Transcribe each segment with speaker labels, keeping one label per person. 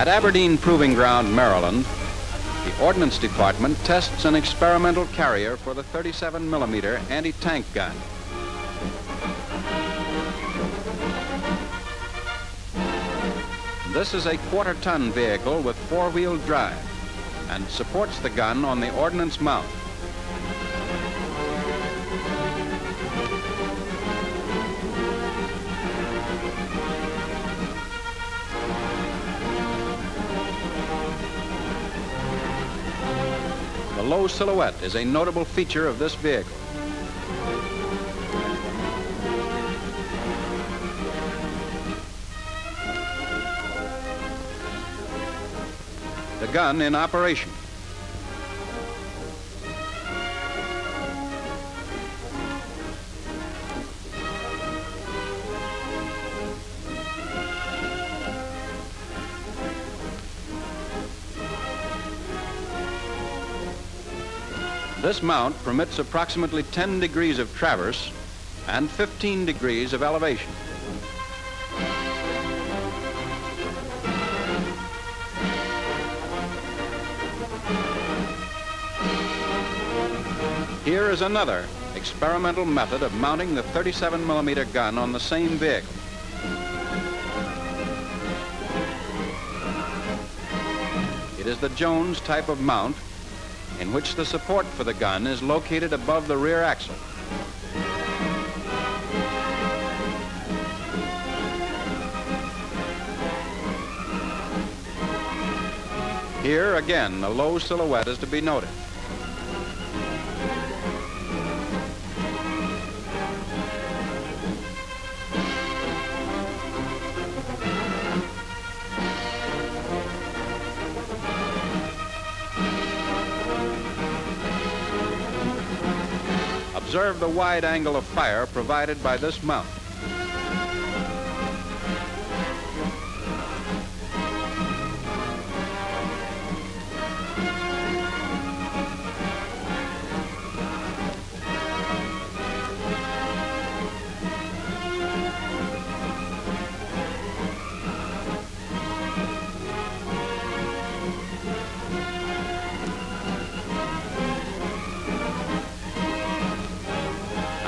Speaker 1: At Aberdeen Proving Ground, Maryland, the Ordnance Department tests an experimental carrier for the 37mm anti-tank gun. This is a quarter-ton vehicle with four-wheel drive and supports the gun on the ordnance mount. The low silhouette is a notable feature of this vehicle. The gun in operation. This mount permits approximately 10 degrees of traverse and 15 degrees of elevation. Here is another experimental method of mounting the 37mm gun on the same vehicle. It is the Jones type of mount in which the support for the gun is located above the rear axle. Here again, a low silhouette is to be noted. Observe the wide angle of fire provided by this mount.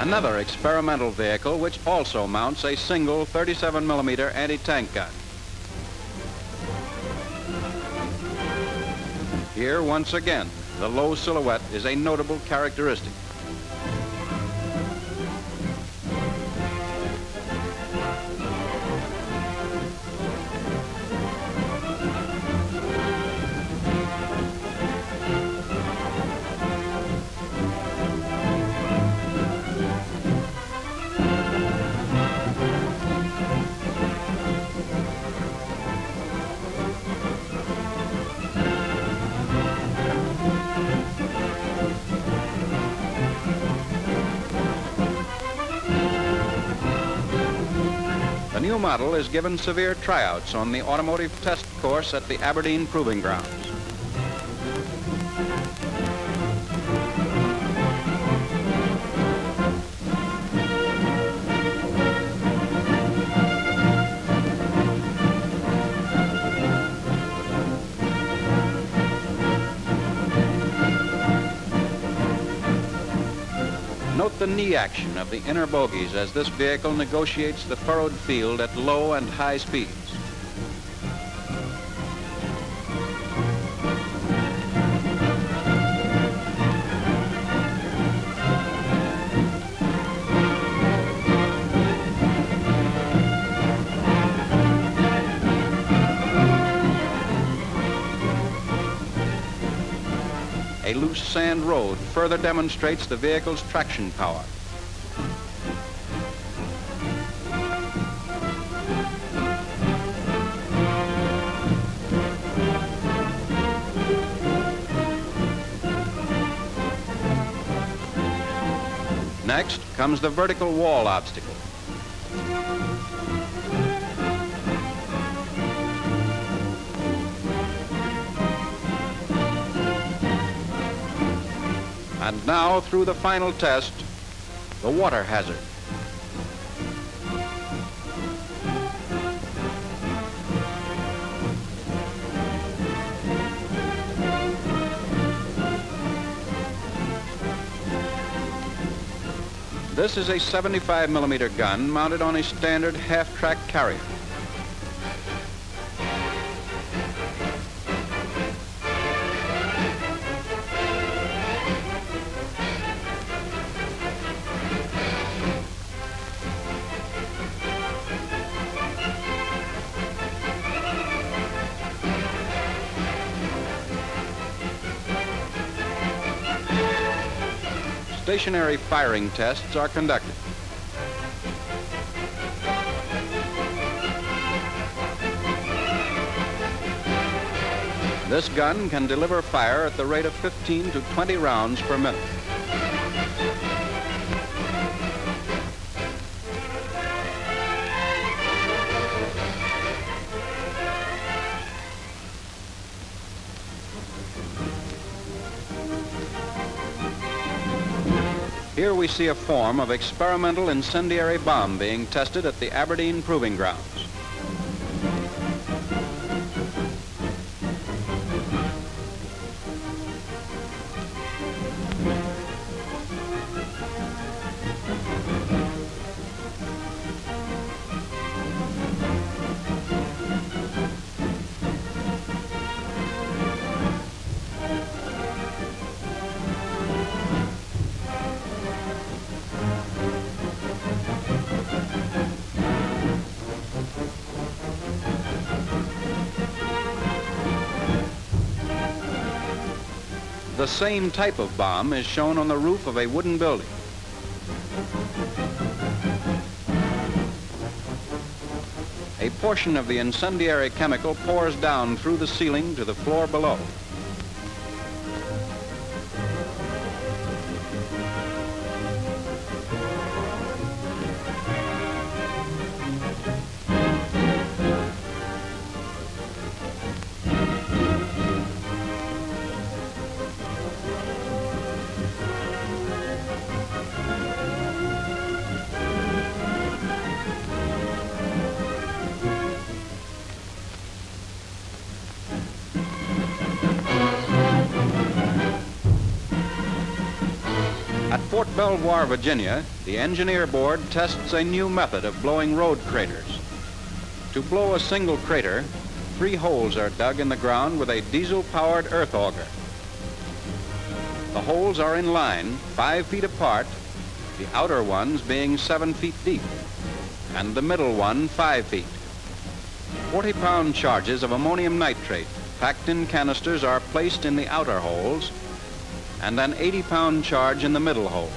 Speaker 1: Another experimental vehicle which also mounts a single 37mm anti-tank gun. Here, once again, the low silhouette is a notable characteristic. The new model is given severe tryouts on the automotive test course at the Aberdeen Proving Grounds. Note the knee action of the inner bogies as this vehicle negotiates the furrowed field at low and high speeds. A loose sand road further demonstrates the vehicle's traction power. Next comes the vertical wall obstacle. And now, through the final test, the water hazard. This is a 75 millimeter gun mounted on a standard half-track carrier. Stationary firing tests are conducted. This gun can deliver fire at the rate of 15 to 20 rounds per minute. Here we see a form of experimental incendiary bomb being tested at the Aberdeen Proving Grounds. The same type of bomb is shown on the roof of a wooden building. A portion of the incendiary chemical pours down through the ceiling to the floor below. At Fort Belvoir, Virginia, the Engineer Board tests a new method of blowing road craters. To blow a single crater, 3 holes are dug in the ground with a diesel-powered earth auger. The holes are in line, 5 feet apart, the outer ones being 7 feet deep, and the middle one 5 feet. 40-pound charges of ammonium nitrate packed in canisters are placed in the outer holes, and an 80-pound charge in the middle hole.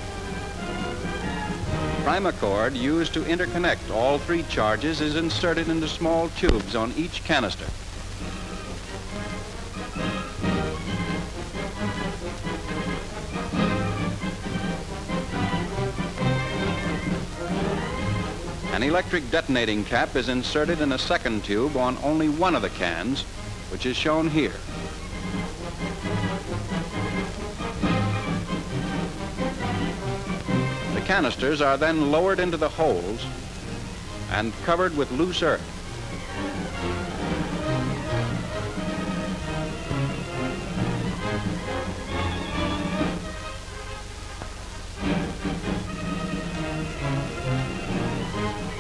Speaker 1: Primacord used to interconnect all 3 charges is inserted into small tubes on each canister. An electric detonating cap is inserted in a second tube on only one of the cans, which is shown here. The canisters are then lowered into the holes and covered with loose earth.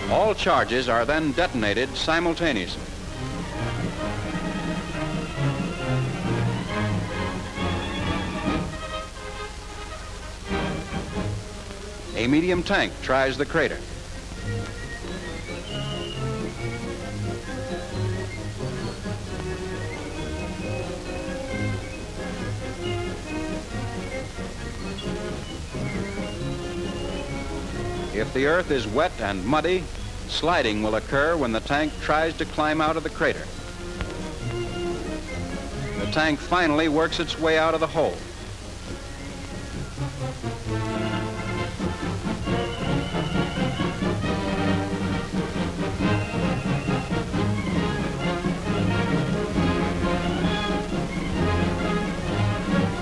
Speaker 1: All charges are then detonated simultaneously. A medium tank tries the crater. If the earth is wet and muddy, sliding will occur when the tank tries to climb out of the crater. The tank finally works its way out of the hole.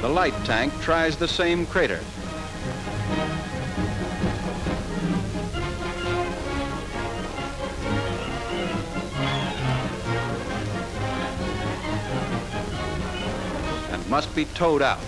Speaker 1: The light tank tries the same crater. And must be towed out.